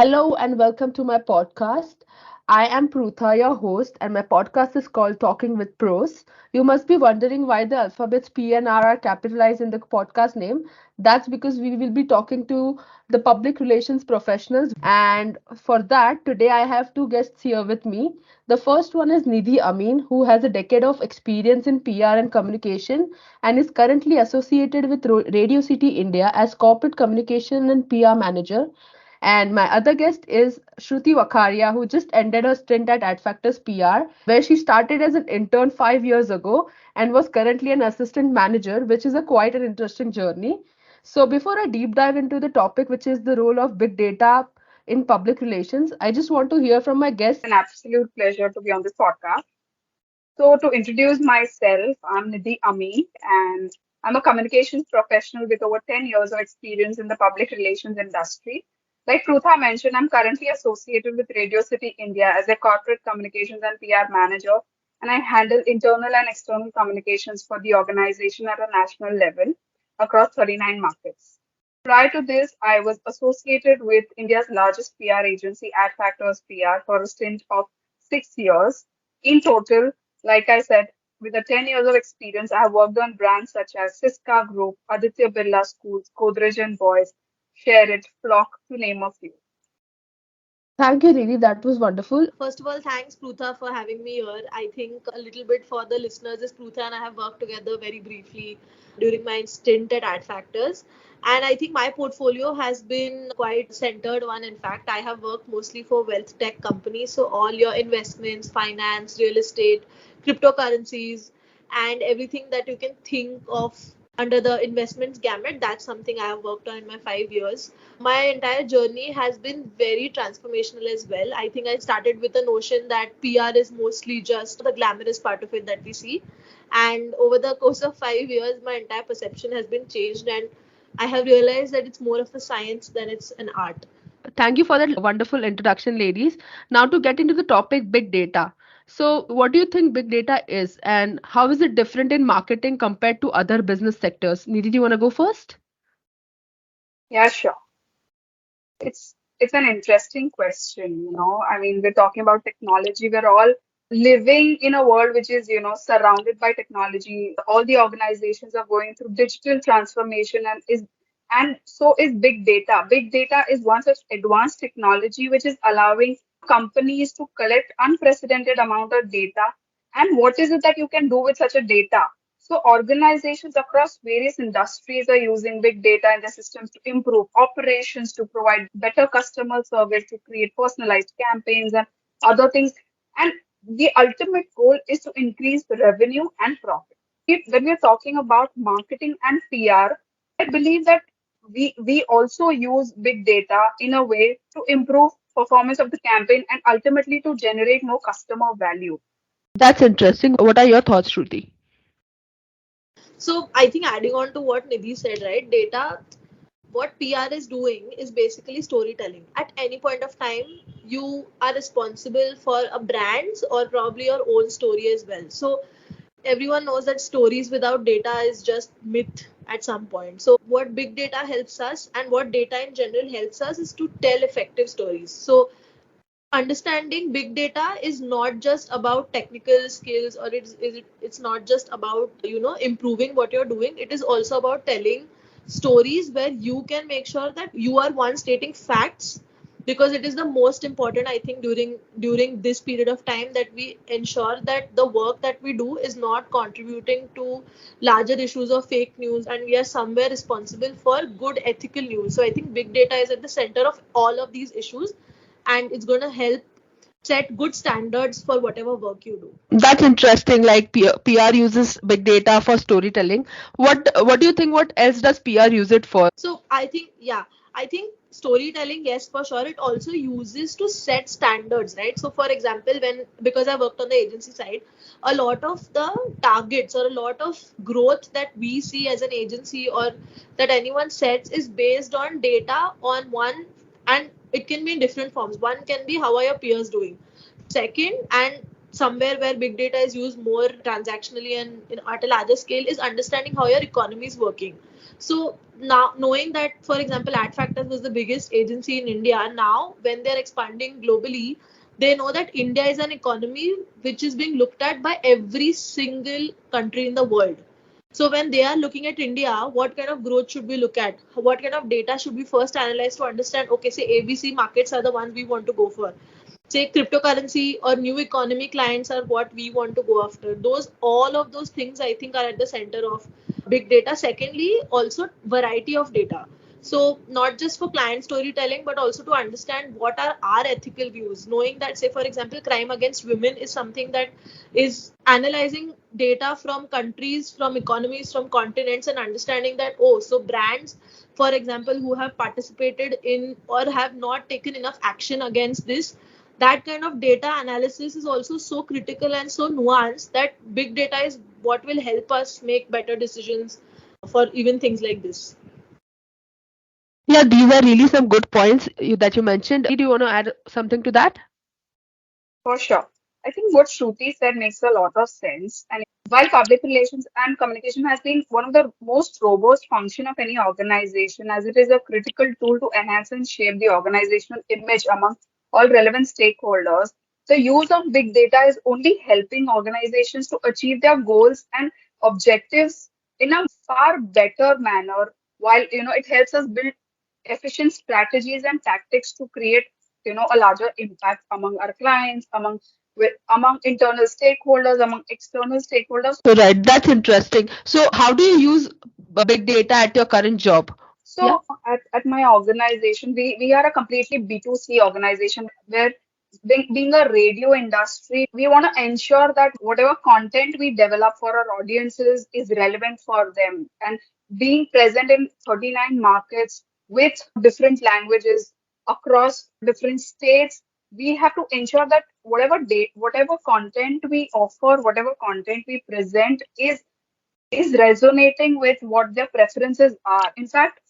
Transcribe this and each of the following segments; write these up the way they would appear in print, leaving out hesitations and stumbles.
Hello and welcome to my podcast. I am Prutha, your host, and my podcast is called Talking with Pros. You must be wondering why the alphabets P and R are capitalized in the podcast name. That's because we will be talking to the public relations professionals, and for that, today I have two guests here with me. The first one is Nidhi Amin, who has a decade of experience in PR and communication and is currently associated with Radio City India as corporate communication and PR manager. And my other guest is Shruti Vakhariya, who just ended her stint at Adfactors PR, where she started as an intern 5 years ago and was currently an assistant manager, which is a quite an interesting journey. So before I deep dive into the topic, which is the role of big data in public relations, I just want to hear from my guests. An absolute pleasure to be on this podcast. So, to introduce myself, I'm Nidhi Amin, and I'm a communications professional with over 10 years of experience in the public relations industry. Like Prutha mentioned, I'm currently associated with Radio City India as a corporate communications and PR manager, and I handle internal and external communications for the organization at a national level across 39 markets. Prior to this, I was associated with India's largest PR agency, Adfactors PR, for a stint of 6 years. In total, like I said, with the 10 years of experience, I have worked on brands such as Siska Group, Aditya Birla Schools, Godrej and Boys, Share It, Flock, to name a few. Thank you, Nidhi. That was wonderful. First of all, thanks Prutha for having me here. I think a little bit for the listeners is Prutha and I have worked together very briefly during my stint at Adfactors. And I think my portfolio has been quite centered one. In fact, I have worked mostly for wealth tech companies. So all your investments, finance, real estate, cryptocurrencies, and everything that you can think of under the investments gamut, that's something I have worked on in my 5 years. My entire journey has been very transformational as well. I think I started with the notion that PR is mostly just the glamorous part of it that we see. And over the course of 5 years, my entire perception has been changed, and I have realized that it's more of a science than it's an art. Thank you for that wonderful introduction, ladies. Now, to get into the topic big data. So, what do you think big data is, and how is it different in marketing compared to other business sectors? Nidhi, do you want to go first? Yeah, sure. It's an interesting question, I mean, we're talking about technology. We're all living in a world which is, surrounded by technology. All the organizations are going through digital transformation and so is big data. Big data is one such advanced technology which is allowing companies to collect unprecedented amount of data. And what is it that you can do with such a data? So organizations across various industries are using big data in their systems to improve operations, to provide better customer service, to create personalized campaigns and other things. And the ultimate goal is to increase the revenue and profit. When we're talking about marketing and PR, I believe that we also use big data in a way to improve performance of the campaign and ultimately to generate more customer value. That's interesting. What are your thoughts, Shruti? So I think adding on to what Nidhi said, right? Data, what PR is doing is basically storytelling. At any point of time, you are responsible for a brand's or probably your own story as well. So everyone knows that stories without data is just myth at some point. So what big data helps us and what data in general helps us is to tell effective stories. So understanding big data is not just about technical skills, or it's not just about improving what you're doing. It is also about telling stories where you can make sure that you are one stating facts, because it is the most important, I think, during this period of time, that we ensure that the work that we do is not contributing to larger issues of fake news, and we are somewhere responsible for good ethical news. So I think big data is at the center of all of these issues, and it's going to help set good standards for whatever work you do. That's interesting. Like PR uses big data for storytelling. What do you think? What else does PR use it for? So I think storytelling, yes, for sure. It also uses to set standards, right? So for example, because I worked on the agency side, a lot of the targets or a lot of growth that we see as an agency or that anyone sets is based on data on one, and it can be in different forms. One can be, how are your peers doing? Second, and somewhere where big data is used more transactionally and at a larger scale is understanding how your economy is working. So now knowing that, for example, Adfactors was the biggest agency in India, now when they're expanding globally, they know that India is an economy which is being looked at by every single country in the world. So when they are looking at India, what kind of growth should we look at? What kind of data should we first analyze to understand, okay, say ABC markets are the ones we want to go for. Say cryptocurrency or new economy clients are what we want to go after. Those, all of those things I think are at the center of big data. Secondly, also variety of data. So not just for client storytelling, but also to understand what are our ethical views. Knowing that, say for example, crime against women is something that is analyzing data from countries, from economies, from continents, and understanding that, oh, so brands, for example, who have participated in or have not taken enough action against this, that kind of data analysis is also so critical and so nuanced that big data is what will help us make better decisions for even things like this. Yeah, these are really some good points that you mentioned. Nidhi, do you want to add something to that? For sure. I think what Shruti said makes a lot of sense. And while public relations and communication has been one of the most robust function of any organization, as it is a critical tool to enhance and shape the organizational image among all relevant stakeholders, the use of big data is only helping organizations to achieve their goals and objectives in a far better manner. While it helps us build efficient strategies and tactics to create a larger impact among our clients, among internal stakeholders, among external stakeholders. So, right, that's interesting. So, how do you use big data at your current job? Yeah. So at my organization, we are a completely B2C organization where being a radio industry, we want to ensure that whatever content we develop for our audiences is relevant for them. And being present in 39 markets with different languages across different states, we have to ensure that whatever content we offer, whatever content we present is resonating with what their preferences are. In fact,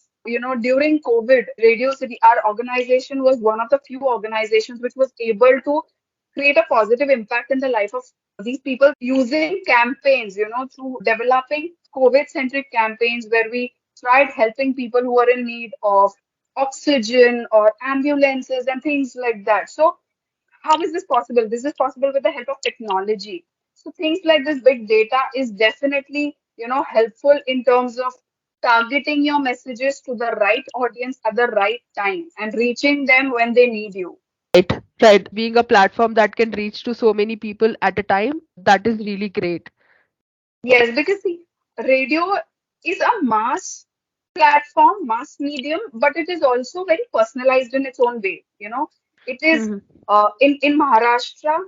during COVID, Radio City, our organization was one of the few organizations which was able to create a positive impact in the life of these people using campaigns, through developing COVID-centric campaigns where we tried helping people who are in need of oxygen or ambulances and things like that. So how is this possible? This is possible with the help of technology. So things like this big data is definitely, helpful in terms of targeting your messages to the right audience at the right time and reaching them when they need you. Right, right. Being a platform that can reach to so many people at a time, that is really great. Yes, because see, radio is a mass platform, mass medium, but it is also very personalized in its own way. It is Mhm. in Maharashtra,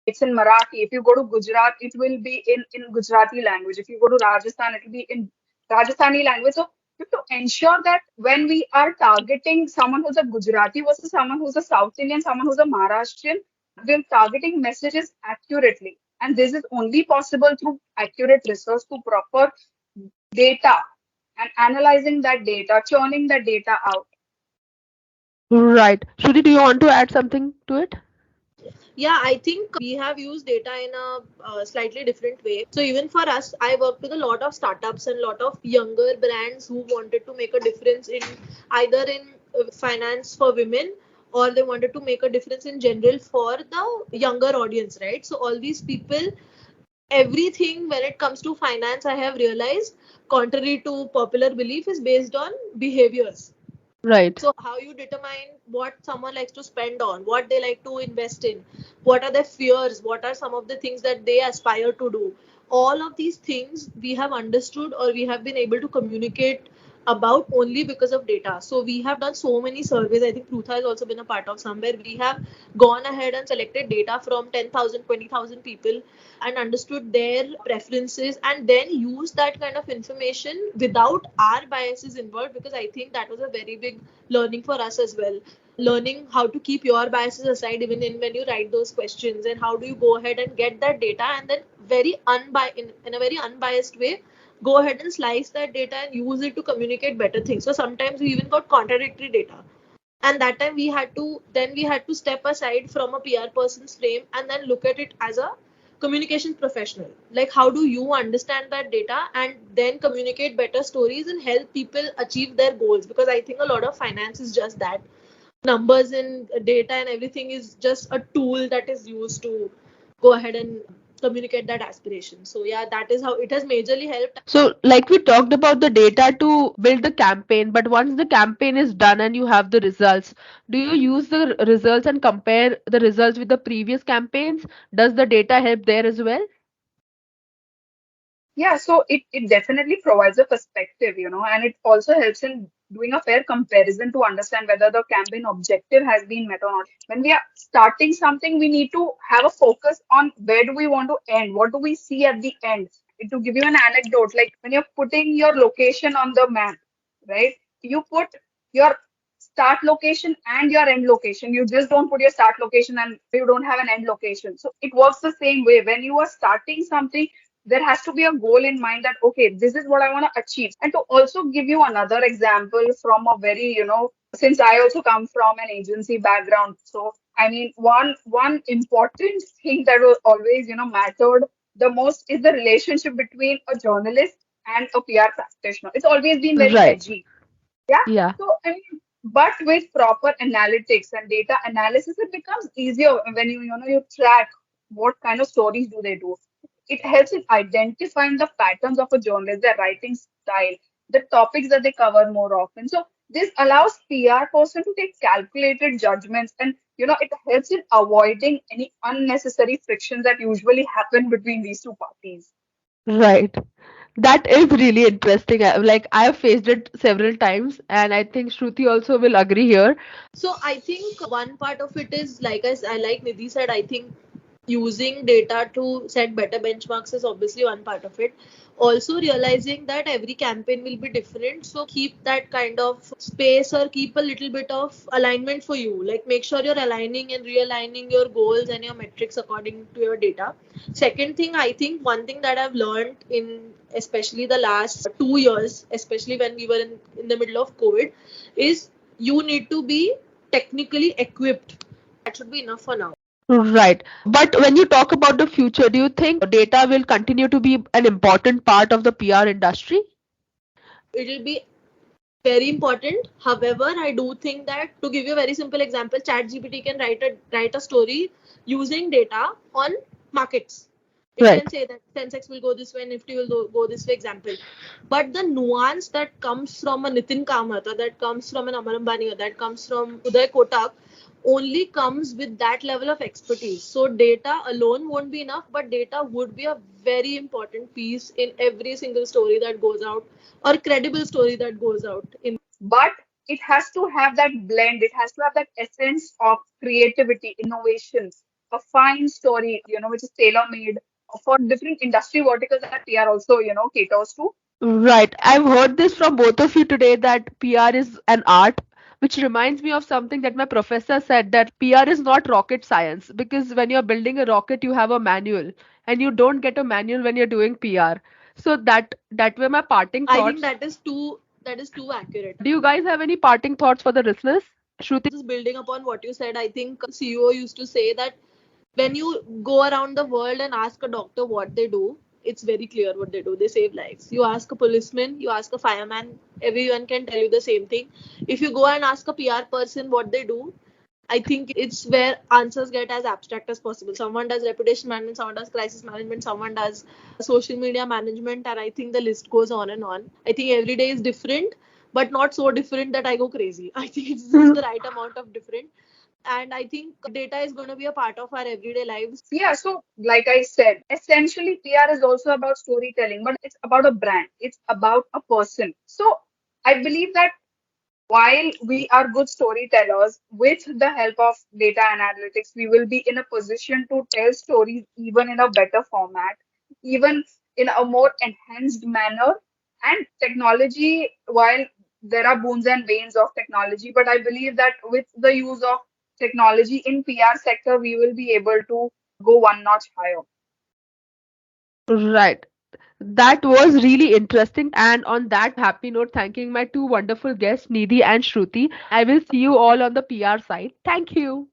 it's in Marathi. If you go to Gujarat, it will be in Gujarati language. If you go to Rajasthan, it will be in Rajasthani language. So you have to ensure that when we are targeting someone who's a Gujarati versus someone who's a South Indian, someone who's a Maharashtrian, we're targeting messages accurately. And this is only possible through accurate research, through proper data and analyzing that data, churning the data out. Right. Shruti, do you want to add something to it? Yeah, I think we have used data in a slightly different way. So even for us, I worked with a lot of startups and a lot of younger brands who wanted to make a difference in either in finance for women, or they wanted to make a difference in general for the younger audience, right? So all these people, everything when it comes to finance, I have realized, contrary to popular belief, is based on behaviors. Right. So how you determine what someone likes to spend on, what they like to invest in, what are their fears, what are some of the things that they aspire to do. All of these things we have understood or we have been able to communicate about only because of data. So we have done so many surveys. I think Prutha has also been a part of some where we have gone ahead and selected data from 10,000, 20,000 people and understood their preferences and then use that kind of information without our biases involved, because I think that was a very big learning for us as well. Learning how to keep your biases aside even in when you write those questions, and how do you go ahead and get that data and then in a very unbiased way go ahead and slice that data and use it to communicate better things. So sometimes we even got contradictory data. And that time we had to step aside from a PR person's frame and then look at it as a communications professional. Like, how do you understand that data and then communicate better stories and help people achieve their goals? Because I think a lot of finance is just that. Numbers and data and everything is just a tool that is used to go ahead and communicate that aspiration. So yeah, that is how it has majorly helped. So, like we talked about the data to build the campaign, but once the campaign is done and you have the results, do you use the results and compare the results with the previous campaigns? Does the data help there as well? Yeah, so it definitely provides a perspective, and it also helps in doing a fair comparison to understand whether the campaign objective has been met or not. When we are starting something, we need to have a focus on where do we want to end, what do we see at the end. To give you an anecdote, like when you're putting your location on the map, right? You put your start location and your end location. You just don't put your start location and you don't have an end location. So it works the same way. When you are starting something, there has to be a goal in mind that okay, this is what I want to achieve. And to also give you another example from a very, since I also come from an agency background, so I mean one important thing that was always, mattered the most is the relationship between a journalist and a PR practitioner. It's always been very Right. edgy. Yeah. Yeah. So, I mean, but with proper analytics and data analysis, it becomes easier when you track what kind of stories do they do. It helps in identifying the patterns of a journalist, their writing style, the topics that they cover more often. So this allows PR person to take calculated judgments, and it helps in avoiding any unnecessary frictions that usually happen between these two parties. Right. That is really interesting. Like I have faced it several times, and I think Shruti also will agree here. So I think one part of it is I like Nidhi said. I think using data to set better benchmarks is obviously one part of it. Also realizing that every campaign will be different, so keep that kind of space or keep a little bit of alignment for you. Like, make sure you're aligning and realigning your goals and your metrics according to your data. Second thing, I think one thing that I've learned in especially the last 2 years, especially when we were in the middle of COVID, is you need to be technically equipped. That should be enough for now. Right. But when you talk about the future, do you think data will continue to be an important part of the PR industry? It'll be very important. However, I do think that, to give you a very simple example, ChatGPT can write a story using data on markets. It Right. can say that Sensex will go this way, Nifty will go this way, example. But the nuance that comes from a Nitin Kamath, or that comes from an Amar Ambani, or that comes from Uday Kotak, only comes with that level of expertise. So data alone won't be enough, but data would be a very important piece in every single story that goes out, or credible story that goes out in. But it has to have that blend, it has to have that essence of creativity, innovation, a fine story, which is tailor made for different industry verticals that PR also, caters to. Right. I've heard this from both of you today that PR is an art, which reminds me of something that my professor said that PR is not rocket science because when you're building a rocket, you have a manual and you don't get a manual when you're doing PR. So that were my parting I think thoughts. that is too accurate. Do you guys have any parting thoughts for the listeners? Shruti? Just building upon what you said, I think CEO used to say that when you go around the world and ask a doctor what they do, it's very clear what they do. They save lives. You ask a policeman, you ask a fireman, everyone can tell you the same thing. If you go and ask a PR person what they do, I think it's where answers get as abstract as possible. Someone does reputation management, someone does crisis management, someone does social media management, and I think the list goes on and on. I think every day is different, but not so different that I go crazy. I think it's just the right amount of different. And I think data is going to be a part of our everyday lives. Yeah, so like I said, essentially PR is also about storytelling, but it's about a brand, it's about a person. So I believe that while we are good storytellers, with the help of data analytics, we will be in a position to tell stories even in a better format, even in a more enhanced manner. And technology, while there are boons and banes of technology, but I believe that with the use of technology in PR sector, we will be able to go one notch higher. Right. That was really interesting. And on that happy note, thanking my two wonderful guests, Nidhi and Shruti. I will see you all on the PR side. Thank you.